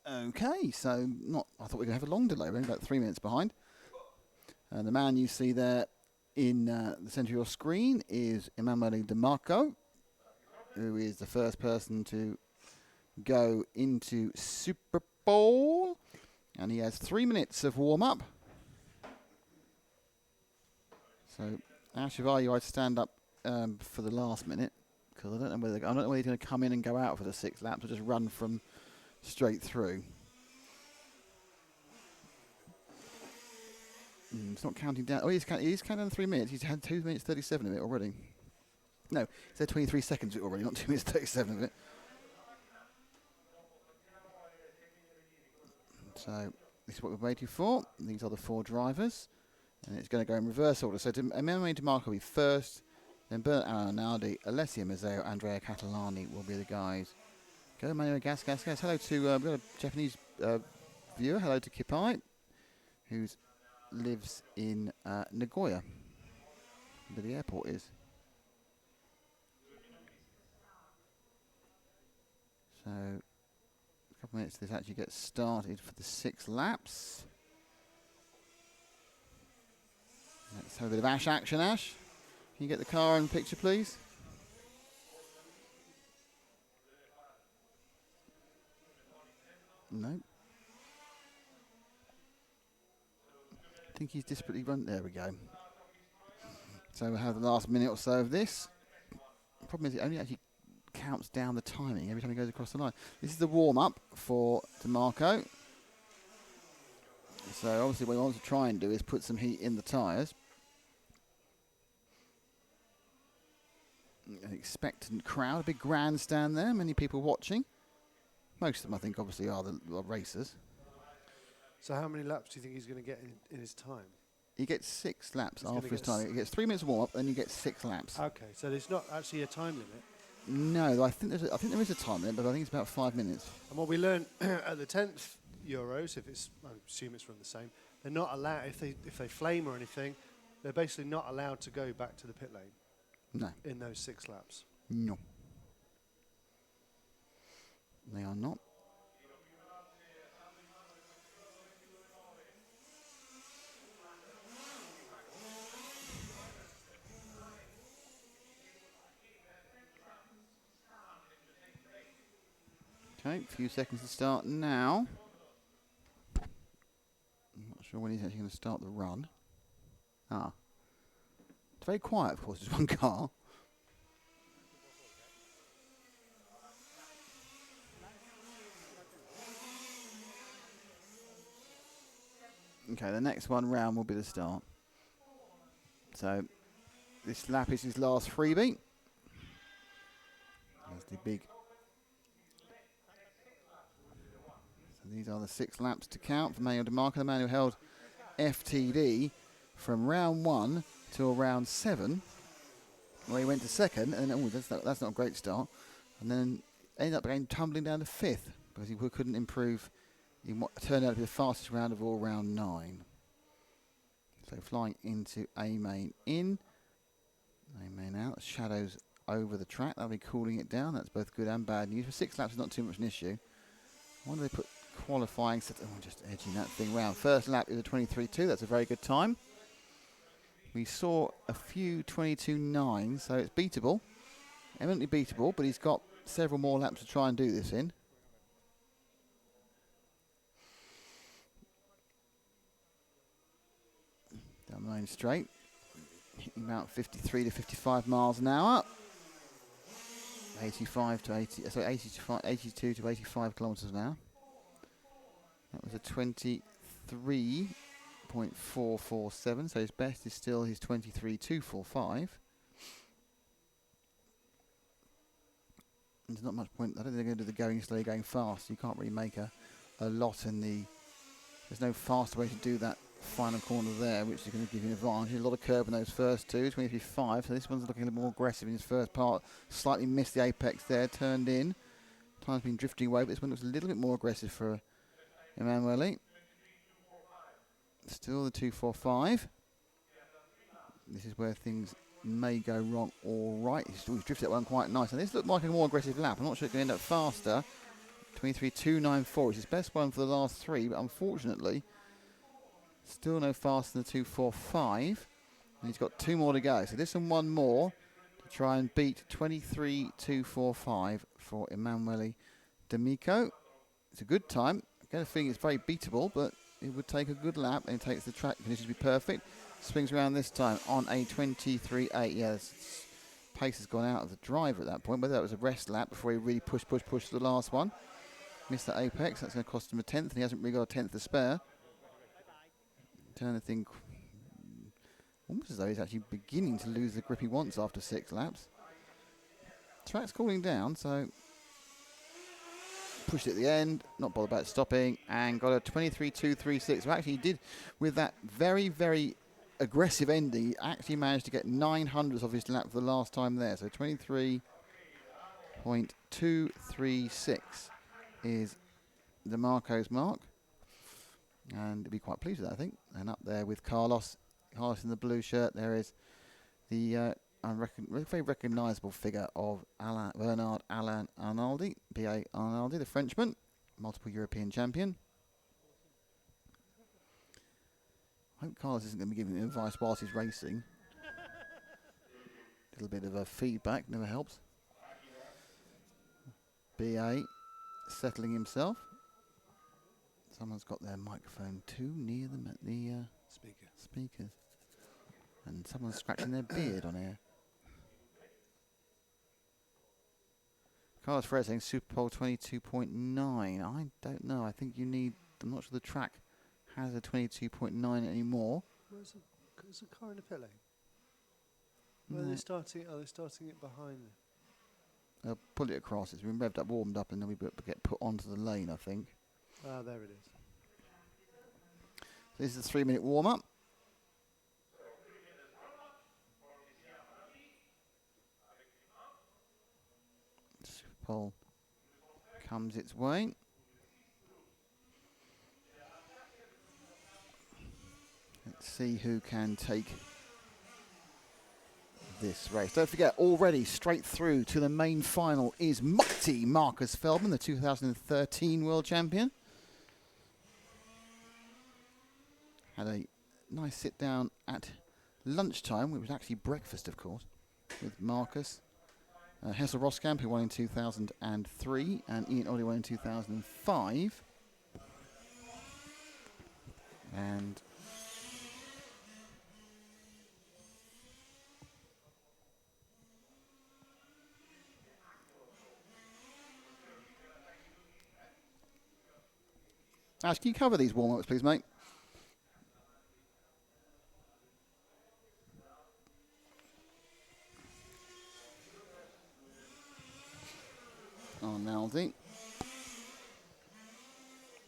Okay, so I thought we were going to have a long delay. We're only about 3 minutes behind. And the man you see there in the centre of your screen is Emanuele Di Marco, who is the first person to go into Super Bowl. And he has 3 minutes of warm-up. So, Ash, if I you, I'd stand up for the last minute, because I don't know whether he's going to come in and go out for the 6 laps or just run from straight through. It's not counting down. Oh, he's counting down 3 minutes. He's had 2 minutes 37 of it already. No, he's had 23 seconds of it already, not 2 minutes 37 of it. So this is what we're waiting for. These are the 4 drivers. And it's going to go in reverse order. So Emanuele Di Marco will be first. Then Bernard Aranaldi, Alessio Mazzeo, Andrea Catalani will be the guys. Go Manuel Gas. Hello to we've got a Japanese viewer. Hello to Kipai, who lives in Nagoya, where the airport is. So a couple of minutes to this actually gets started for the 6 laps. Let's have a bit of Ash action, Ash. Can you get the car in the picture, please? No. I think he's desperately run. There we go. So we'll have the last minute or so of this. The problem is it only actually counts down the timing every time he goes across the line. This is the warm-up for DeMarco. So obviously what he wants to try and do is put some heat in the tyres. An expectant crowd, a big grandstand there, many people watching. Most of them, I think, obviously are the racers. So how many laps do you think he's going to get in his time? He gets 6 laps after his time. He gets 3 minutes of warm-up, then you get 6 laps. Okay, so there's not actually a time limit. No, I think there is a time limit, but I think it's about 5 minutes. And what we learned at the 10th Euros, I assume it's from the same, they're not allowed, if they flame or anything, they're basically not allowed to go back to the pit lane. No. In those 6 laps. No. They are not. Okay, a few seconds to start now. I'm not sure when he's actually going to start the run. It's very quiet, of course, there's one car. Okay, the next one round will be the start. So, this lap is his last freebie. There's the big... So these are the 6 laps to count for Manuel Di Marco, the man who held FTD from round 1 till round 7, where he went to second, and that's not a great start, and then ended up tumbling down to 5th because he couldn't improve. He turned out to be the fastest round of all, round 9. So flying into A main in, A main out, shadows over the track. That'll be cooling it down. That's both good and bad news. For 6 laps, is not too much an issue. Why do they put qualifying? Just edging that thing round. First lap is a 23.2. That's a very good time. We saw a few 22.9, so it's beatable. Eminently beatable, but he's got several more laps to try and do this in. Down the main straight. Hitting about 53 to 55 miles an hour. 82 to 85 kilometres an hour. That was a 23.447, so his best is still his 23.245. There's not much point. I don't think they're going to do the going slow, going fast. You can't really make a lot in the... There's no fast way to do that final corner there, which is going to give you an advantage. A lot of curb in those first two, 23.5. So this one's looking a little more aggressive in his first part. Slightly missed the apex there, turned in. Time's been drifting away, but this one looks a little bit more aggressive for Emanuele. Still the 2.45. This is where things may go wrong. All right, he's drifted that one quite nice. And this looked like a more aggressive lap. I'm not sure it can end up faster. 23.294 is his best one for the last 3, but unfortunately, still no faster than 2.45. And he's got 2 more to go. So this and 1 more to try and beat 23.245 for Emanuele D'Amico. It's a good time. I get a feeling it's very beatable, but it would take a good lap, and it takes the track conditions to be perfect. Swings around this time on a 23.8. Yeah, pace has gone out of the driver at that point. Whether that was a rest lap before he really pushed to the last one. Missed that apex. That's going to cost him a 10th, and he hasn't really got a 10th to spare. Trying to think, almost as though he's actually beginning to lose the grip he wants after 6 laps. Track's cooling down, so pushed at the end, not bothered about stopping, and got a 23.236. So actually he did, with that very, very aggressive ending, he actually managed to get 900ths of his lap for the last time there. So 23.236 is DeMarco's mark. And he'll be quite pleased with that, I think. And up there with Carlos in the blue shirt, there is the very recognisable figure of Bernard Alain Arnaldi, B.A. Arnaldi, the Frenchman, multiple European champion. I hope Carlos isn't going to be giving advice whilst he's racing. A little bit of feedback never helps. B.A. settling himself. Someone's got their microphone too near them at the speakers. And someone's scratching their beard on air. Carlos Ferrer saying Super Pole 22.9. I don't know. I think you need... I'm not sure the track has a 22.9 anymore. Where's the car in the pit lane? Where are they starting? Are they starting it behind them? They'll pull it across. It's been revved up, warmed up, and then we get put onto the lane, I think. Ah, there it is. So this is a 3-minute warm-up. Super Pole comes its way. Let's see who can take this race. Don't forget, already straight through to the main final is mighty Markus Feldmann, the 2013 world champion. Had a nice sit down at lunchtime, which was actually breakfast, of course, with Markus. Hessel Roskamp, who won in 2003, and Ian Oddie won in 2005. And Ash, can you cover these warm-ups, please, mate? Arnaldi.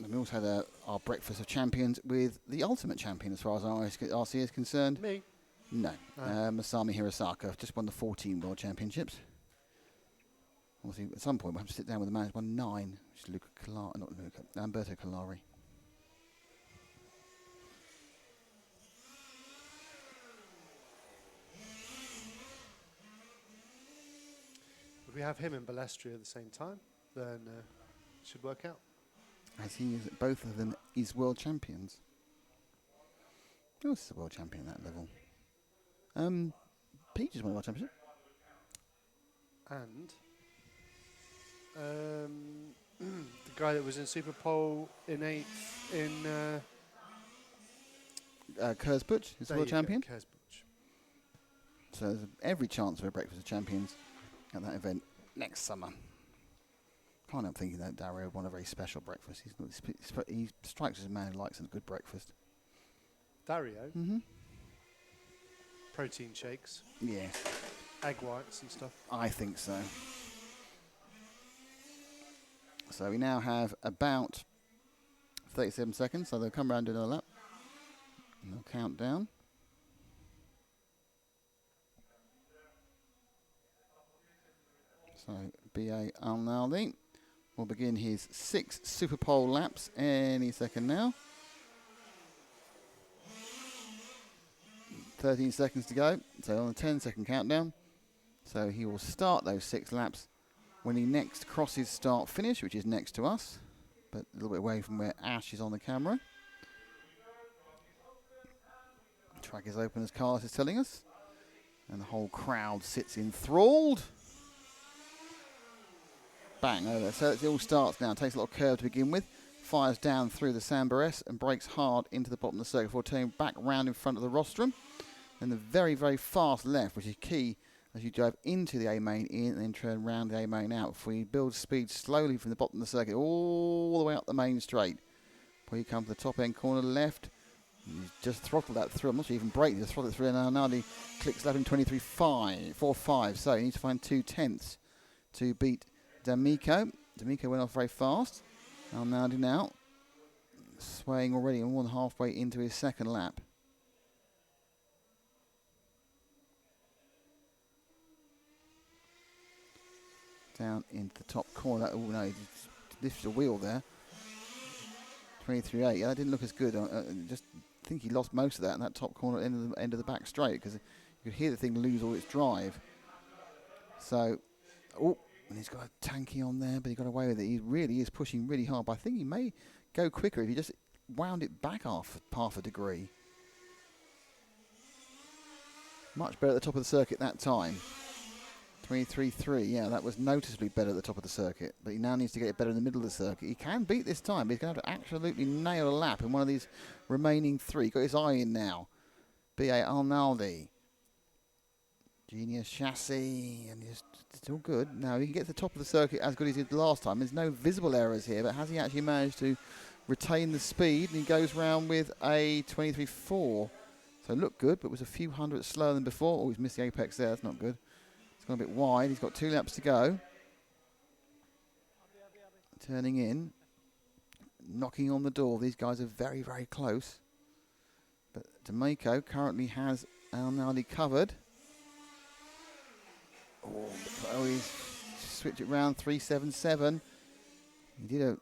And we also had our breakfast of champions with the ultimate champion, as far as RC is concerned. Me? No. Masami Hirosaka just won the 14 world championships. Obviously, at some point, we'll have to sit down with the man who's won 9, which is Lamberto Calari. If we have him and Balestri at the same time, then it should work out. As he is, both of them is world champions. Who else is a world champion at that level? Peach is won a world championship. And the guy that was in Super Pole in 8th in... Kurzbuch is the world champion. Kurzbuch. So there's every chance for a breakfast of champions at that event next summer. Can't help thinking that Dario would want a very special breakfast. He strikes as a man who likes a good breakfast. Dario? Mm-hmm. Protein shakes. Yeah. Egg whites and stuff. I think so. So we now have about 37 seconds, so they'll come around and do another lap. And they'll count down. So B.A. Arnaldi will begin his 6 Super Pole laps any second now. 13 seconds to go, so on a 10-second countdown. So he will start those 6 laps when he next crosses start finish, which is next to us, but a little bit away from where Ash is on the camera. Track is open, as Carlos is telling us, and the whole crowd sits enthralled. Bang, over. So it all starts now. Takes a little curve to begin with, fires down through the Sambares and brakes hard into the bottom of the circuit before turning back round in front of the rostrum. And the very, very fast left, which is key as you drive into the A main in and then turn round the A main out. Before you build speed slowly from the bottom of the circuit all the way up the main straight. Before you come to the top end corner left, you just throttle that through. I'm not sure you even brake, you just throttle it through, and Arnaldi clicks lap in 23.4.5. So you need to find 2/10 to beat D'Amico. D'Amico went off very fast. Arnaldi now swaying already and more than halfway into his second lap. Down into the top corner. Oh no, he just lifted a wheel there. 23.8. Yeah, that didn't look as good. Just think he lost most of that in that top corner end of the back straight, because you could hear the thing lose all its drive. So, oh, and he's got a tanky on there, but he got away with it. He really is pushing really hard, but I think he may go quicker if he just wound it back half a degree. Much better at the top of the circuit that time. 23.3, yeah, that was noticeably better at the top of the circuit, but he now needs to get it better in the middle of the circuit. He can beat this time, but he's going to have to absolutely nail a lap in one of these remaining three. Got his eye in now. B.A. Arnaldi. Genius Chassis, and he's still good. Now, he can get to the top of the circuit as good as he did last time. There's no visible errors here, but has he actually managed to retain the speed? And he goes round with a 23.4. So looked good, but was a few hundredths slower than before. Oh, he's missed the apex there. That's not good. It's gone a bit wide. He's got 2 laps to go. Turning in. Knocking on the door. These guys are very, very close. But D'Amico currently has Arnaldi covered. Oh, he's switched it round 3.77. He did a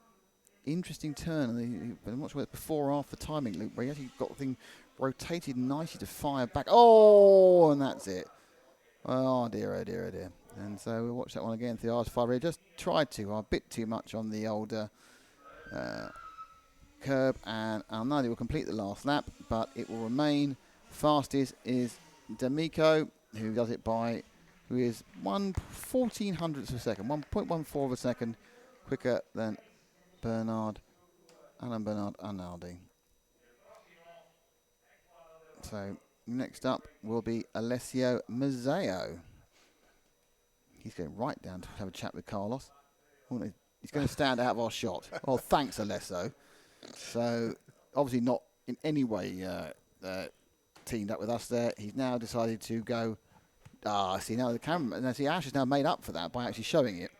interesting turn, but I'm not sure it's before or after the timing loop, where he actually got the thing rotated nicely to fire back. Oh, and that's it. Oh dear, oh dear, oh dear. And so we'll watch that one again. The R5 just tried to, a bit too much on the older curb, and Arnaldi will complete the last lap, but it will remain. Fastest is D'Amico, who does it by, who is 1/14 hundredths of a second, 1.14 of a second quicker than Alan Bernard Arnaldi. So next up will be Alessio Mazzeo. He's going right down to have a chat with Carlos. He's going to stand out of our shot. Well, thanks, Alessio. So obviously not in any way teamed up with us there. He's now decided to go. See now the camera. And see, Ash has now made up for that by actually showing it.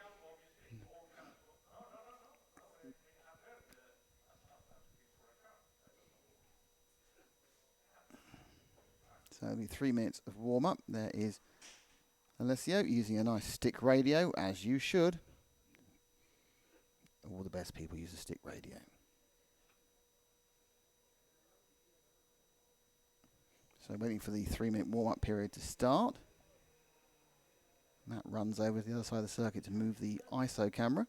So it'll be 3 minutes of warm up. There is Alessio using a nice stick radio, as you should. All the best people use a stick radio. So waiting for the 3 minute warm up period to start. Matt runs over to the other side of the circuit to move the ISO camera.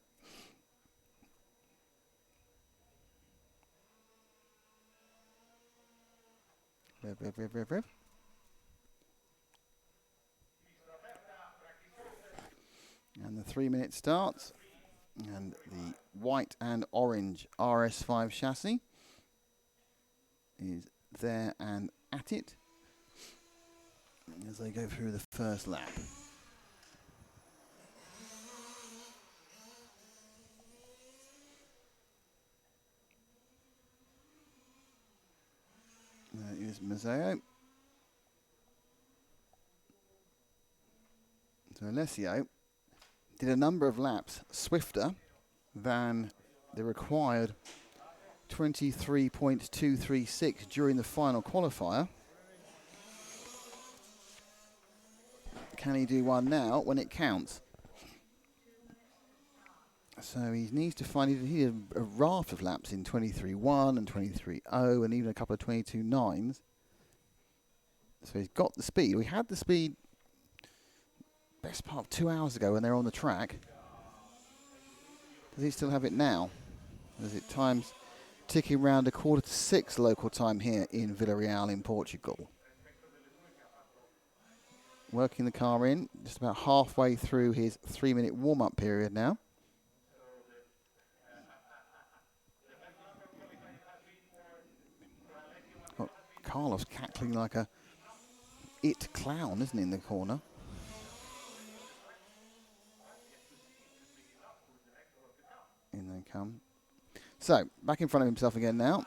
Rev. And the 3 minute starts. And the white and orange RS5 chassis is there and at it as they go through the first lap. There is Mazzeo. So Alessio did a number of laps swifter than the required 23.236 during the final qualifier. Can he do one now when it counts? So he needs to find, he did a raft of laps in 23.1 and 23.0 and even a couple of 22.9s. So he's got the speed. We had the speed best part of 2 hours ago when they were on the track. Does he still have it now? As it time's ticking round 5:45 local time here in Villarreal in Portugal. Working the car in, just about halfway through his 3-minute warm-up period now. Got Carlos cackling like a clown, isn't he, in the corner? In they come. So, back in front of himself again now.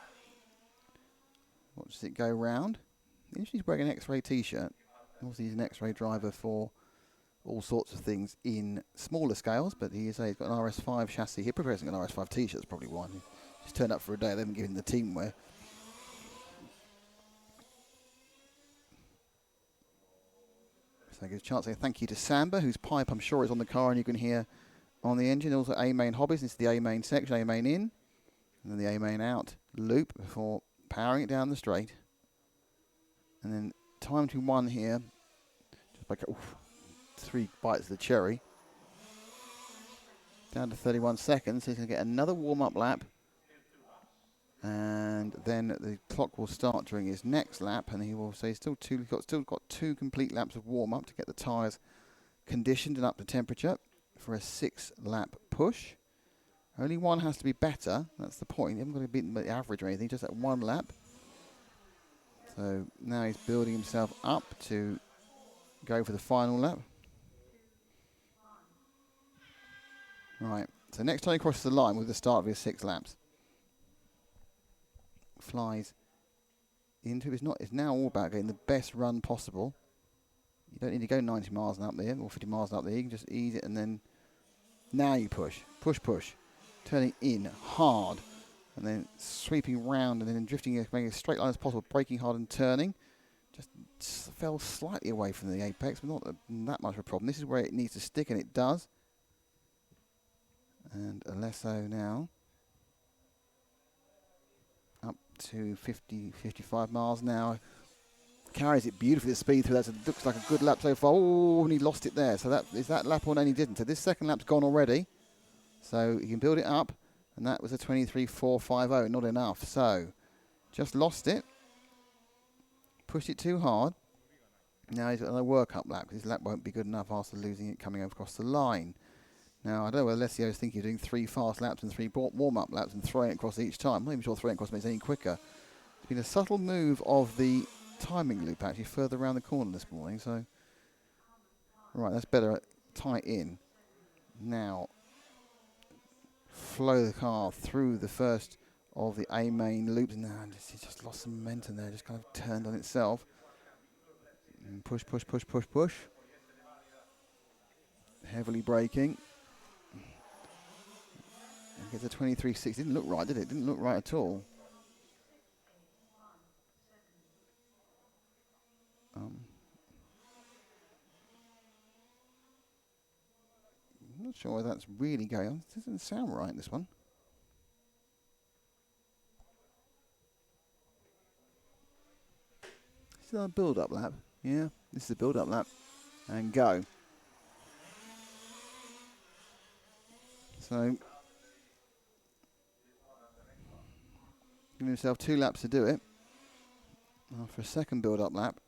Watches it go round. He's wearing an X-Ray t-shirt. Obviously he's an X-Ray driver for all sorts of things in smaller scales, but he's got an RS5 chassis. He prefers an RS5 t-shirt, that's probably why. He's turned up for a day, they haven't given him the team wear. So I give a chance to say thank you to Samba, whose pipe I'm sure is on the car and you can hear on the engine. Also A-main hobbies, this is the A-main section, A-main in, and then the A-main out loop before powering it down the straight. And then time to one here, just by 3 bites of the cherry. Down to 31 seconds, so he's going to get another warm-up lap. And then the clock will start during his next lap, and he will say he's still got 2 complete laps of warm-up to get the tyres conditioned and up to temperature for a 6-lap push. Only one has to be better, that's the point. He hasn't got to beat the average or anything, just at 1 lap. So now he's building himself up to go for the final lap. Right, so next time he crosses the line with the start of his 6 laps. Flies into it's now all about getting the best run possible. You don't need to go 90 miles and up there or 50 miles and up there. You can just ease it and then now you push, turning in hard and then sweeping round and then drifting, making a straight line as possible, braking hard and turning. Just fell slightly away from the apex, but not that much of a problem. This is where it needs to stick, and it does. And Alesso now up to 55 miles an hour. Carries it beautifully at speed through that. So it looks like a good lap so far. Oh, and he lost it there. So that is that lap on, and he didn't. So this second lap's gone already. So he can build it up, and that was a 23.450. Not enough. So just lost it. Pushed it too hard. Now he's got another work-up lap because his lap won't be good enough after losing it coming across the line. Now, I don't know whether Alessio's thinking of doing 3 fast laps and 3 warm-up laps and throwing it across each time. I'm not even sure throwing it across makes it any quicker. It's been a subtle move of the timing loop actually further around the corner this morning. So, right, that's better. Tie in. Now, flow the car through the first of the A-main loops. And he just lost some momentum there, just kind of turned on itself. And push. Heavily braking. Gets a 23.6. Didn't look right, did it? Didn't look right at all. I'm not sure where that's really going on. It doesn't sound right, this one. Still a build-up lap. Yeah, this is a build-up lap. And go. So, give himself 2 laps to do it. For a second build-up lap,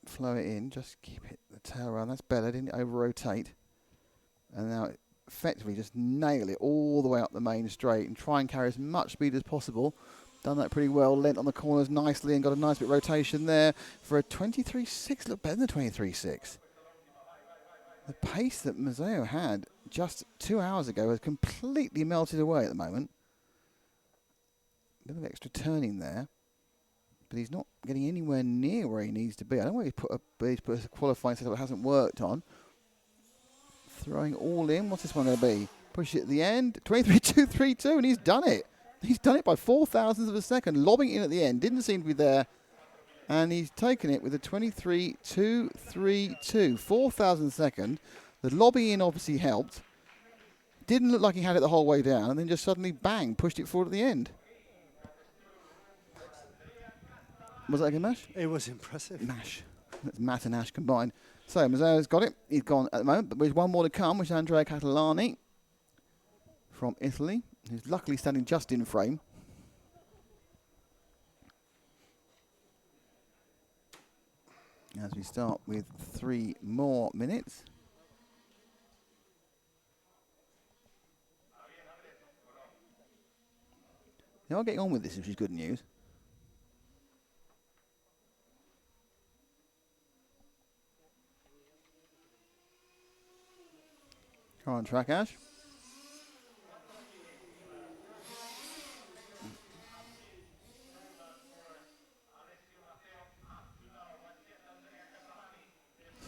flow it in, just keep it the tail around. That's better, didn't over-rotate. And now effectively just nail it all the way up the main straight and try and carry as much speed as possible. Done that pretty well, lent on the corners nicely and got a nice bit of rotation there for a 23.6. Look better than 23.6. The pace that Mazzeo had just 2 hours ago has completely melted away at the moment. A bit of extra turning there, but he's not getting anywhere near where he needs to be. I don't know where he's put a qualifying setup that hasn't worked on. Throwing all in. What's this one going to be? Push it at the end. 23.232, and he's done it. He's done it by 0.004 of a second, lobbing in at the end. Didn't seem to be there. And he's taken it with a 23.232. 0.004 second. The lobby in obviously helped. Didn't look like he had it the whole way down, and then just suddenly, bang, pushed it forward at the end. Was that a good Nash? It was impressive. Nash. That's Matt and Nash combined. So Mazzeo's got it. He's gone at the moment, but there's one more to come, which is Andrea Catalani. from Italy, who's luckily standing just in frame. As we start with 3 more minutes. They are getting on with this, which is good news. Car on track, Ash.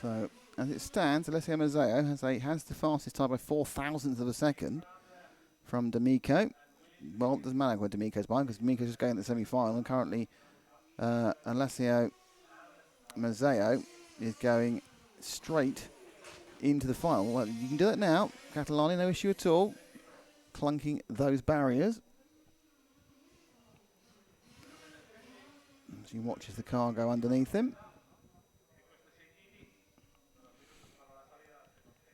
So, as it stands, Alessio Mazzeo has the fastest time by 0.04 of a second from D'Amico. Well, it doesn't matter where D'Amico's by, because D'Amico's just going to the semi-final, and currently Alessio Mazzeo is going straight into the final. Well, you can do that now. Catalani, no issue at all. Clunking those barriers. As he watches the car go underneath him.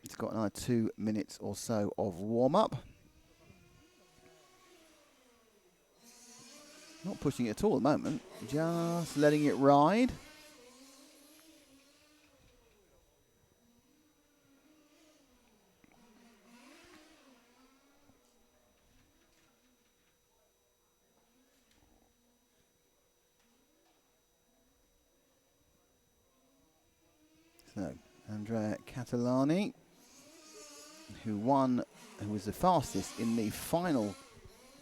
He's got another 2 minutes or so of warm-up. Not pushing it at all at the moment. Just letting it ride. So, Andrea Catalani, who was the fastest in the final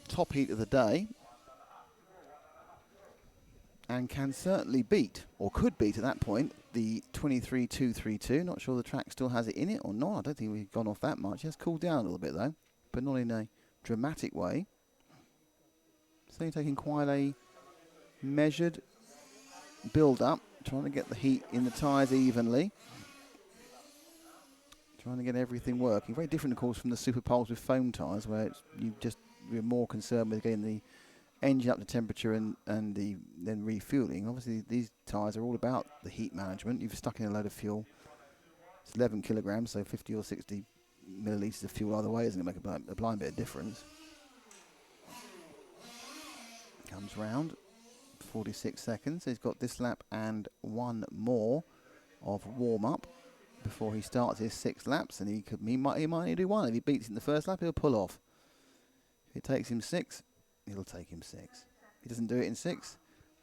top heat of the day, and can certainly beat, or could beat at that point, the 23.232. Not sure the track still has it in it or not. I don't think we've gone off that much. It has cooled down a little bit though, but not in a dramatic way. So you're taking quite a measured build-up, trying to get the heat in the tyres evenly. Trying to get everything working. Very different, of course, from the Super Poles with foam tyres, where you're more concerned with getting the engine up to temperature and then refueling. Obviously, these tyres are all about the heat management. You've stuck in a load of fuel. It's 11 kilograms, so 50 or 60 millilitres of fuel either way isn't going to make a blind bit of difference. Comes round, 46 seconds. So he's got this lap and one more of warm-up before he starts his 6 laps, and he might only do one. If he beats it in the first lap, he'll pull off. If it takes him 6, it'll take him 6. If he doesn't do it in 6,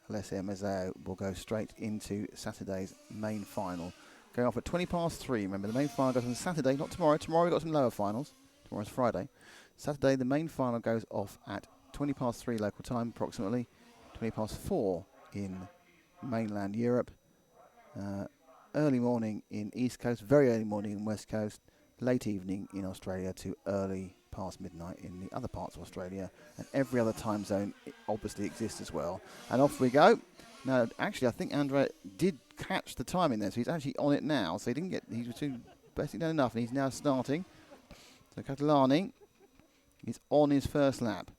Alessio Mazzeo will go straight into Saturday's main final. Going off at 3:20. Remember, the main final goes on Saturday, not tomorrow. Tomorrow we've got some lower finals. Tomorrow's Friday. Saturday, the main final goes off at 3:20 local time, approximately 4:20 in mainland Europe. Early morning in East Coast, very early morning in West Coast, late evening in Australia to early past midnight in the other parts of Australia, and every other time zone obviously exists as well. And off we go. Now, actually, I think Andrea did catch the time in there, so he's actually on it now. So he was basically done enough, and he's now starting. So Catalani is on his first lap,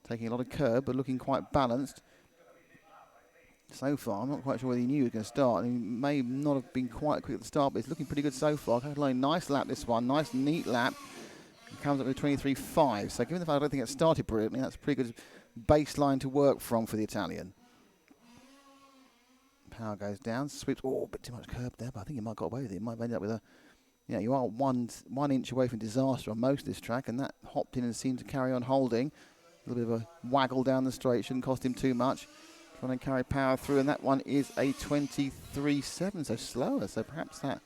taking a lot of curb, but looking quite balanced. So far, I'm not quite sure whether he knew he was going to start. He may not have been quite quick at the start, but it's looking pretty good so far. Catalani, nice lap this one, nice neat lap. He comes up with 23.5. So given the fact I don't think it started brilliantly, that's a pretty good baseline to work from for the Italian. Power goes down, sweeps. Oh, a bit too much curb there, but I think he might have got away with it. He might have ended up with you are one inch away from disaster on most of this track, and that hopped in and seemed to carry on holding. A little bit of a waggle down the straight, shouldn't cost him too much. Trying to carry power through, and that one is a 23.7, so slower. So perhaps that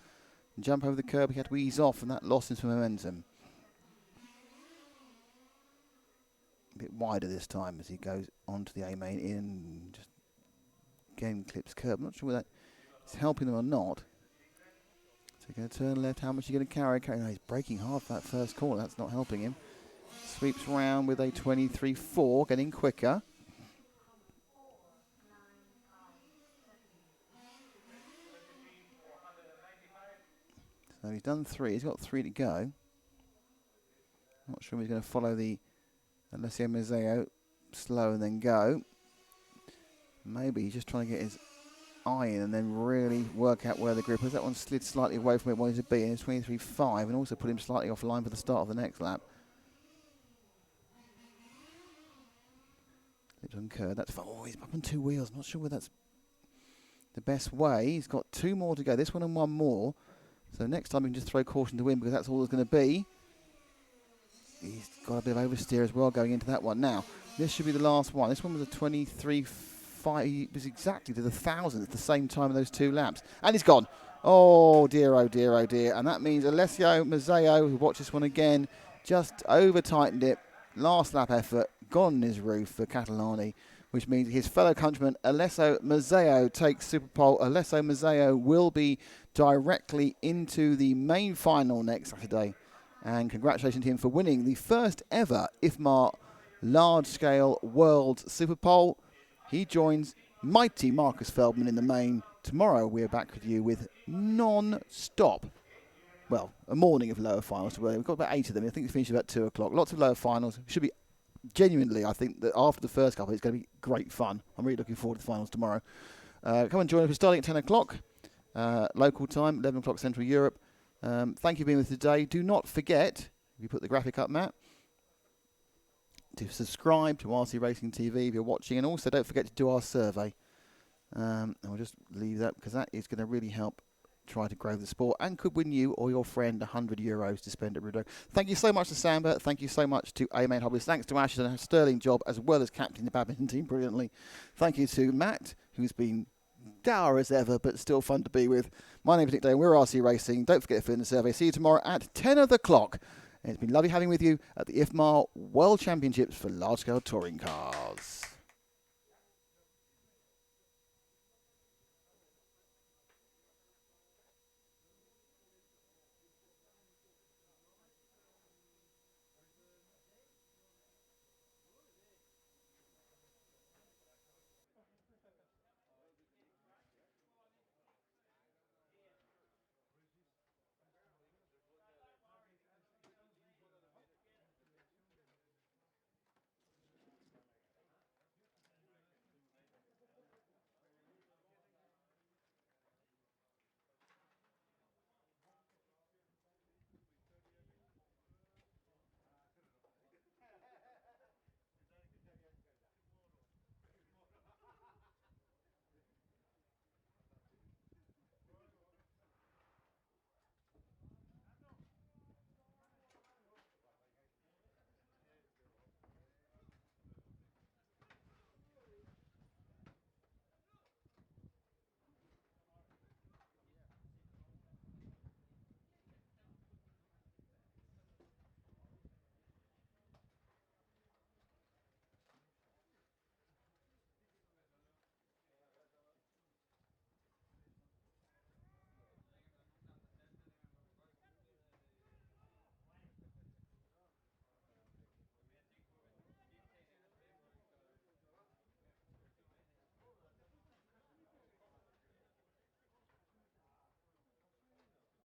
jump over the curb, he had to ease off, and that lost him some momentum. A bit wider this time as he goes onto the A main in, just again clips curb. I'm not sure whether that's helping them or not. So going to turn left. How much are you going to carry? No, he's braking hard for that first corner. That's not helping him. Sweeps round with a 23.4, getting quicker. So he's done 3. He's got 3 to go. Not sure if he's going to follow the Alessio Mazzeo slow and then go. Maybe he's just trying to get his eye in and then really work out where the grip is. That one slid slightly away from where it wanted to be, and it's 23.5, and also put him slightly offline for the start of the next lap. Lipton Kerr, that's fine. Oh, he's up on 2 wheels. I'm not sure whether that's the best way. He's got 2 more to go. This one and 1 more. So next time we can just throw caution to win because that's all there's going to be. He's got a bit of oversteer as well going into that one. Now, this should be the last one. This one was a 23.5. He was exactly to the 1,000 at the same time in those 2 laps. And he's gone. Oh, dear, oh, dear, oh, dear. And that means Alessio Mazzeo, who watched this one again, just over-tightened it. Last lap effort, gone on his roof for Catalani, which means his fellow countryman Alessio Mazzeo takes Super Pole. Alessio Mazzeo will be directly into the main final next Saturday. And congratulations to him for winning the first ever IFMAR large-scale world Super Pole. He joins mighty Markus Feldmann in the main. Tomorrow we're back with you with non-stop, well, a morning of lower finals. We've got about 8 of them. I think we finish about 2 o'clock. Lots of lower finals. Should be genuinely, I think that after the first couple, it's going to be great fun. I'm really looking forward to the finals tomorrow. Come and join us. We're starting at 10 o'clock local time, 11 o'clock Central Europe. Thank you for being with us today. Do not forget, if you put the graphic up, Matt, to subscribe to RC Racing TV if you're watching, and also don't forget to do our survey. And we'll just leave that because that is going to really help try to grow the sport and could win you or your friend €100 to spend at Rudo. Thank you so much to Samba. Thank you so much to A-Main Hobbies. Thanks to Ash and a sterling job as well as captain the badminton team brilliantly. Thank you to Matt, who's been dour as ever but still fun to be with. My name is Nick Day and we're RC Racing. Don't forget to fill in the survey. See you tomorrow at 10 o'clock. And it's been lovely having with you at the IFMAR World Championships for large-scale touring cars.